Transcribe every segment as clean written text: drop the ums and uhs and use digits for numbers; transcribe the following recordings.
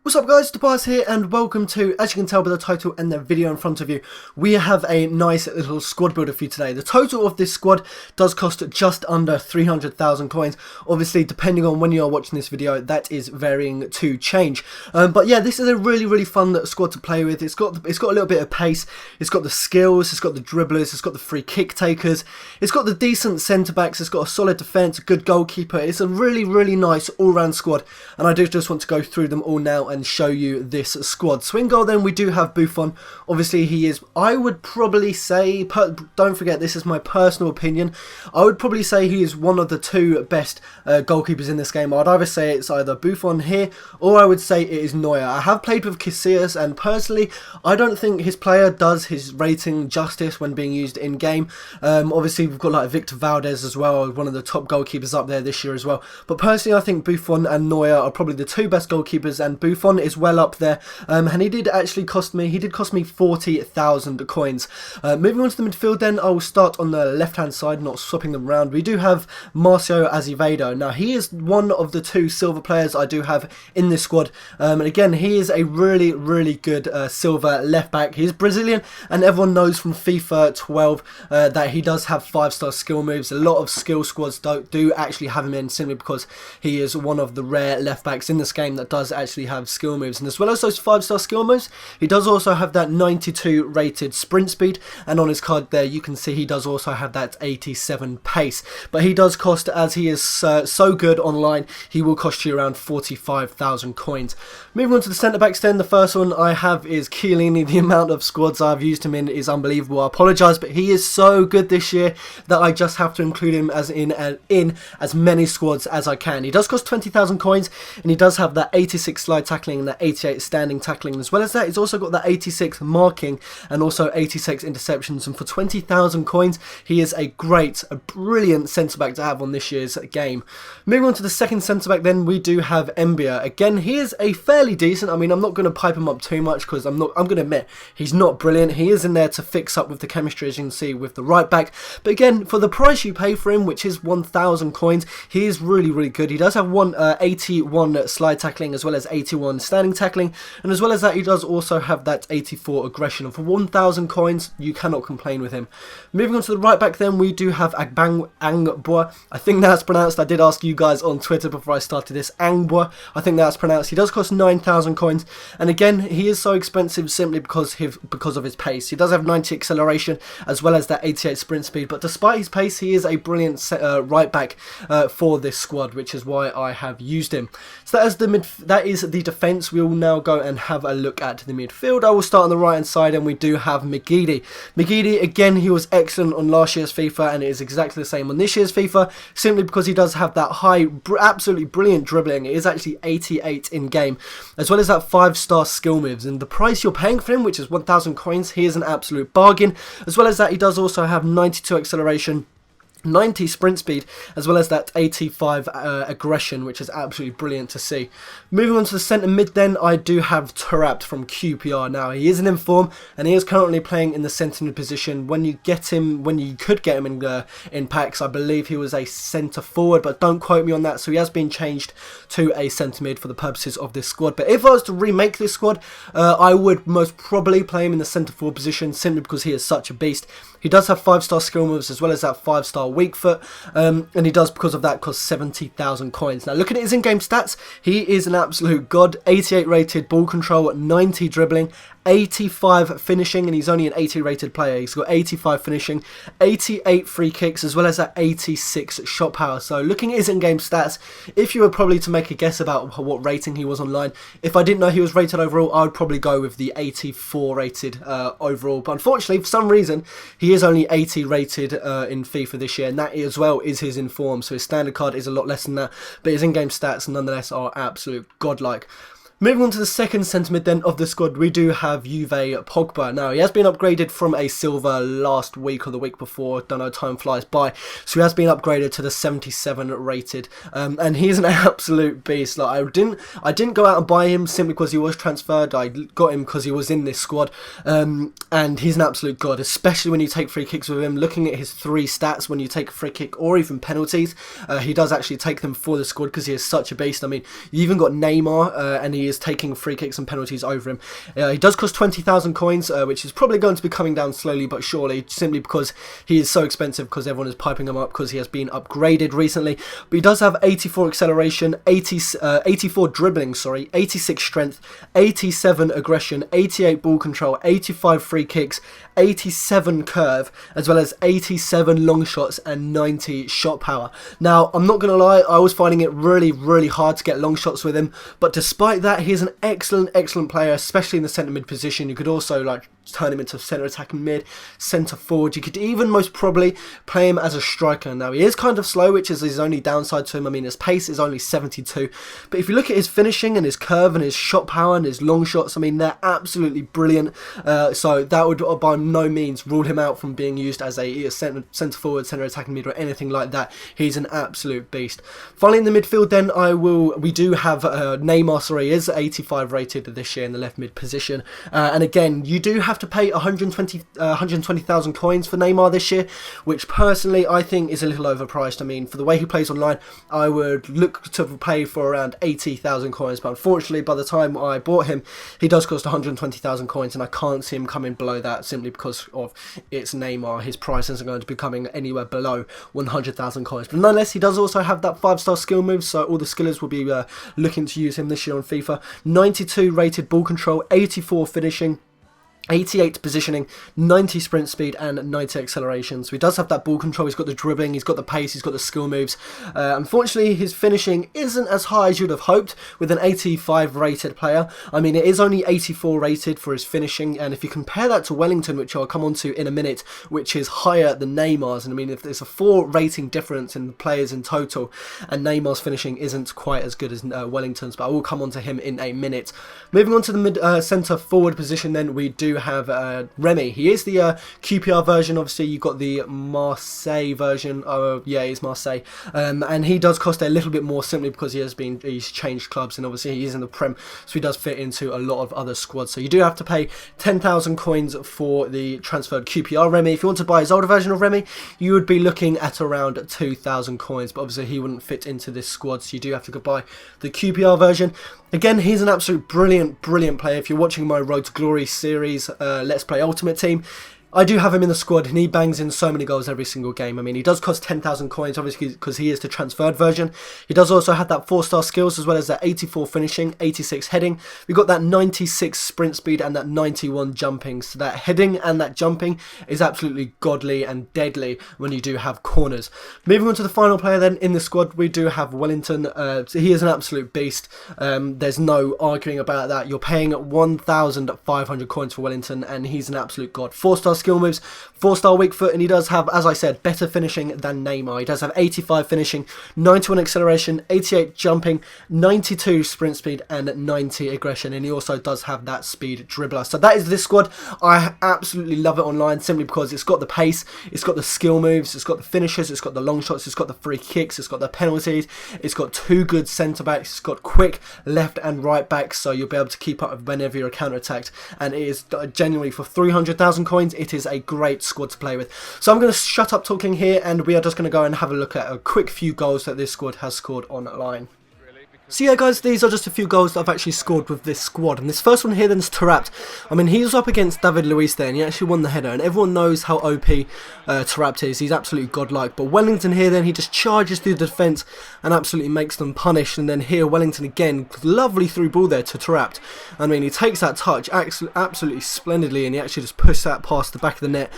What's up guys, Tobias here and welcome to, as you can tell by the title and the video in front of you, we have a nice little squad builder for you today. The total of this squad does cost just under 300,000 coins. Obviously, depending on when you are watching this video, that is varying to change. But yeah, this is a really fun squad to play with. It's got a little bit of pace, it's got the skills, it's got the dribblers, it's got the free kick takers, it's got the decent centre-backs, it's got a solid defence, a good goalkeeper. It's a really nice all-round squad, and I do just want to go through them all now and show you this squad. So in goal then we do have Buffon. Obviously he is, I would probably say, don't forget this is my personal opinion, I would probably say he is one of the two best goalkeepers in this game. I'd either say it's either Buffon here or I would say it is Neuer. I have played with Casillas and personally I don't think his player does his rating justice when being used in game. Obviously we've got like Victor Valdez as well, one of the top goalkeepers up there this year as well, but personally I think Buffon and Neuer are probably the two best goalkeepers, and Buffon is well up there, and he did cost me 40,000 coins. Moving on to the midfield then, I will start on the left hand side, not swapping them around. We do have Marcio Azevedo. Now he is one of the two silver players I do have in this squad, and again he is a really good silver left back. He is Brazilian and everyone knows from FIFA 12 that he does have 5-star skill moves. A lot of skill squads do actually have him in simply because he is one of the rare left backs in this game that does actually have skill moves. And as well as those 5-star skill moves, he does also have that 92 rated sprint speed, and on his card there you can see he does also have that 87 pace. But he does cost, as he is so good online, he will cost you around 45,000 coins. Moving on to the centre-backs then, the first one I have is Chiellini. The amount of squads I've used him in is unbelievable. I apologise, but he is so good this year that I just have to include him as in as many squads as I can. He does cost 20,000 coins, and he does have that 86 slide tackling and that 88 standing tackling. As well as that, he's also got that 86 marking and also 86 interceptions, and for 20,000 coins he is a brilliant centre-back to have on this year's game. Moving on to the second centre-back then, we do have Mbia. Again, he is a fairly decent, I mean I'm not going to pipe him up too much because I'm going to admit he's not brilliant. He is in there to fix up with the chemistry, as you can see, with the right back, but again for the price you pay for him, which is 1,000 coins, he is really good. He does have 81 slide tackling as well as 81 standing tackling, and as well as that he does also have that 84 aggression, and for 1,000 coins you cannot complain with him. Moving on to the right back then, we do have Angboa. I think that's pronounced, I did ask you guys on Twitter before I started this, Angboa, I think that's pronounced. He does cost 9,000 coins, and again he is so expensive simply because of his pace. He does have 90 acceleration as well as that 88 sprint speed, but despite his pace he is a brilliant right back for this squad, which is why I have used him. So that is the defence. We will now go and have a look at the midfield. I will start on the right hand side, and we do have Migidi. Migidi, again, he was excellent on last year's FIFA, and it is exactly the same on this year's FIFA, simply because he does have that high, absolutely brilliant dribbling. It is actually 88 in game, as well as that 5-star skill moves, and the price you're paying for him, which is 1,000 coins, he is an absolute bargain. As well as that, he does also have 92 acceleration, 90 sprint speed, as well as that 85 aggression, which is absolutely brilliant to see. Moving on to the centre mid then, I do have Taarabt from QPR. Now he isn't in form and he is currently playing in the centre mid position. When you could get him in packs, I believe he was a centre forward, but don't quote me on that. So he has been changed to a centre mid for the purposes of this squad. But if I was to remake this squad, I would most probably play him in the centre forward position, simply because he is such a beast. He does have 5-star skill moves as well as that 5-star weak foot, and he does, because of that, cost 70,000 coins. Now looking at his in-game stats, he is an absolute god. 88 rated ball control, 90 dribbling, 85 finishing, and he's only an 80 rated player. He's got 85 finishing, 88 free kicks, as well as that 86 shot power. So looking at his in-game stats, if you were probably to make a guess about what rating he was online, if I didn't know he was rated overall, I would probably go with the 84 rated overall. But unfortunately, for some reason, he is only 80 rated in FIFA this year, and that as well is his in form. So his standard card is a lot less than that, but his in-game stats nonetheless are absolute godlike. Moving on to the second centre mid then of the squad, we do have Juve Pogba. Now, he has been upgraded from a silver last week or the week before, don't know, time flies by. So he has been upgraded to the 77 rated, and he's an absolute beast. Like I didn't go out and buy him simply because he was transferred. I got him because he was in this squad, and he's an absolute god, especially when you take free kicks with him. Looking at his 3 stats, when you take a free kick or even penalties, he does actually take them for the squad because he is such a beast. I mean, you even got Neymar, and he is taking free kicks and penalties over him. He does cost 20,000 coins, which is probably going to be coming down slowly but surely, simply because he is so expensive, because everyone is piping him up because he has been upgraded recently. But he does have 84 acceleration, 84 dribbling, 86 strength, 87 aggression, 88 ball control, 85 free kicks, 87 curve, as well as 87 long shots and 90 shot power. Now, I'm not going to lie, I was finding it really hard to get long shots with him, but despite that, he's an excellent player, especially in the centre mid position. You could also like turn him into centre attacking mid, centre forward. You could even most probably play him as a striker. Now, he is kind of slow, which is his only downside to him. I mean, his pace is only 72, but if you look at his finishing and his curve and his shot power and his long shots, I mean, they're absolutely brilliant. So that would by no means rule him out from being used as a centre forward, centre attacking mid, or anything like that. He's an absolute beast. Finally, in the midfield, then we do have Neymar. He is 85 rated this year in the left mid position, and again, you do have to pay 120,000 coins for Neymar this year, which personally I think is a little overpriced. I mean, for the way he plays online, I would look to pay for around 80,000 coins, but unfortunately, by the time I bought him, he does cost 120,000 coins, and I can't see him coming below that simply because of it's Neymar. His price isn't going to be coming anywhere below 100,000 coins. But nonetheless, he does also have that 5-star skill move, so all the skillers will be looking to use him this year on FIFA. 92 rated ball control, 84 finishing, 88 positioning, 90 sprint speed, and 90 acceleration. So he does have that ball control, he's got the dribbling, he's got the pace, he's got the skill moves. Unfortunately, his finishing isn't as high as you'd have hoped with an 85 rated player. I mean, it is only 84 rated for his finishing, and if you compare that to Wellington, which I'll come on to in a minute, which is higher than Neymar's, and I mean, if there's a 4 rating difference in the players in total, and Neymar's finishing isn't quite as good as Wellington's, but I will come on to him in a minute. Moving on to the mid centre forward position, then we do have Remy. He is the QPR version. Obviously, you've got the Marseille version. Oh, yeah, he's Marseille, and he does cost a little bit more simply because he's changed clubs, and obviously he is in the Prem, so he does fit into a lot of other squads. So you do have to pay 10,000 coins for the transferred QPR Remy. If you want to buy his older version of Remy, you would be looking at around 2,000 coins, but obviously he wouldn't fit into this squad, so you do have to go buy the QPR version. Again, he's an absolute brilliant player. If you're watching my Road to Glory series, Let's Play Ultimate Team, I do have him in the squad, and he bangs in so many goals every single game. I mean, he does cost 10,000 coins, obviously, because he is the transferred version. He does also have that 4-star skills, as well as that 84 finishing, 86 heading. We've got that 96 sprint speed and that 91 jumping. So that heading and that jumping is absolutely godly and deadly when you do have corners. Moving on to the final player then in the squad, we do have Wellington. So he is an absolute beast. There's no arguing about that. You're paying 1,500 coins for Wellington, and he's an absolute god. 4-star skill moves, 4-star weak foot, and he does have, as I said, better finishing than Neymar. He does have 85 finishing, 91 acceleration, 88 jumping, 92 sprint speed, and 90 aggression, and he also does have that speed dribbler. So that is this squad. I absolutely love it online simply because it's got the pace, it's got the skill moves, it's got the finishes, it's got the long shots, it's got the free kicks, it's got the penalties, it's got 2 good centre backs, it's got quick left and right backs, so you'll be able to keep up whenever you're counter attacked, and it is genuinely for 300,000 coins. It is a great squad to play with. So I'm going to shut up talking here, and we are just going to go and have a look at a quick few goals that this squad has scored online. So yeah guys, these are just a few goals that I've actually scored with this squad, and this first one here then is Taarabt. I mean, he was up against David Luiz there, and he actually won the header, and everyone knows how OP Taarabt is. He's absolutely godlike, but Wellington here then, he just charges through the defence and absolutely makes them punish, and then here Wellington again, lovely through ball there to Taarabt. I mean, he takes that touch absolutely splendidly, and he actually just pushed that past the back of the net.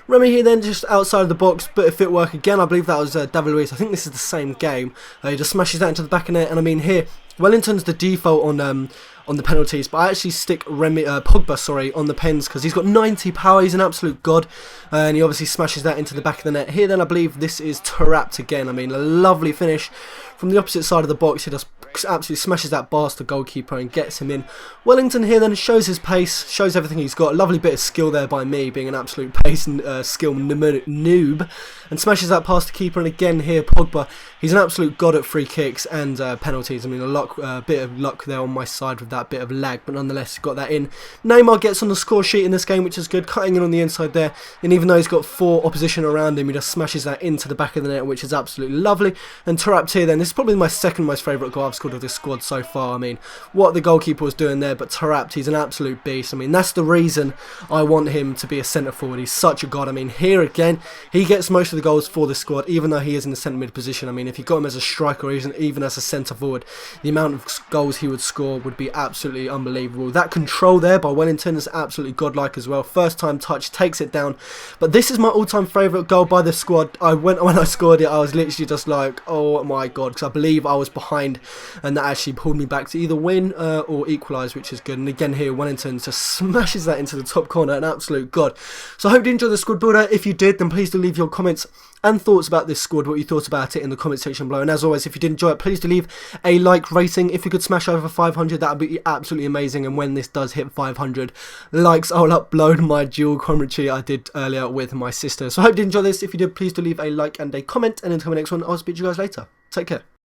Remy here then just outside of the box, bit of footwork again. I believe that was David Luiz. I think this is the same game. He just smashes that into the back of the net, and I mean here Wellington's the default on the penalties, but I actually stick Pogba on the pens because he's got 90 power. He's an absolute god, and he obviously smashes that into the back of the net. Here then I believe this is Taarabt again. I mean, a lovely finish from the opposite side of the box. He just absolutely smashes that past the goalkeeper and gets him in. Wellington here then shows his pace, shows everything he's got. A lovely bit of skill there by me, being an absolute pace and skill noob, and smashes that past the keeper. And again here Pogba, he's an absolute god at free kicks and penalties. I mean, a bit of luck there on my side with that bit of lag, but nonetheless got that in. Neymar gets on the score sheet in this game, which is good, cutting in on the inside there, and even though he's got 4 opposition around him, he just smashes that into the back of the net, which is absolutely lovely. And Taarabt here then, this is probably my second most favourite goal I've scored of this squad so far. I mean, what the goalkeeper was doing there, but Taarabt, he's an absolute beast. I mean, that's the reason I want him to be a centre forward. He's such a god. I mean, here again, he gets most of the goals for the squad, even though he is in the centre mid position. I mean, if you got him as a striker or even as a centre forward, the amount of goals he would score would be absolutely unbelievable. That control there by Wellington is absolutely godlike as well. First time touch, takes it down. But this is my all-time favourite goal by the squad. When I scored it, I was literally just like, oh my god, because I believe I was behind, and that actually pulled me back to either win or equalise, which is good. And again here, Wellington just smashes that into the top corner, an absolute god. So I hope you enjoyed the squad builder. If you did, then please do leave your comments and thoughts about this squad, what you thought about it in the comment section below. And as always, if you did enjoy it, please do leave a like rating. If you could smash over 500, that would be absolutely amazing. And when this does hit 500 likes, I'll upload my dual commentary I did earlier with my sister. So I hope you did enjoy this. If you did, please do leave a like and a comment, and until the next one, I'll speak to you guys later. Take care.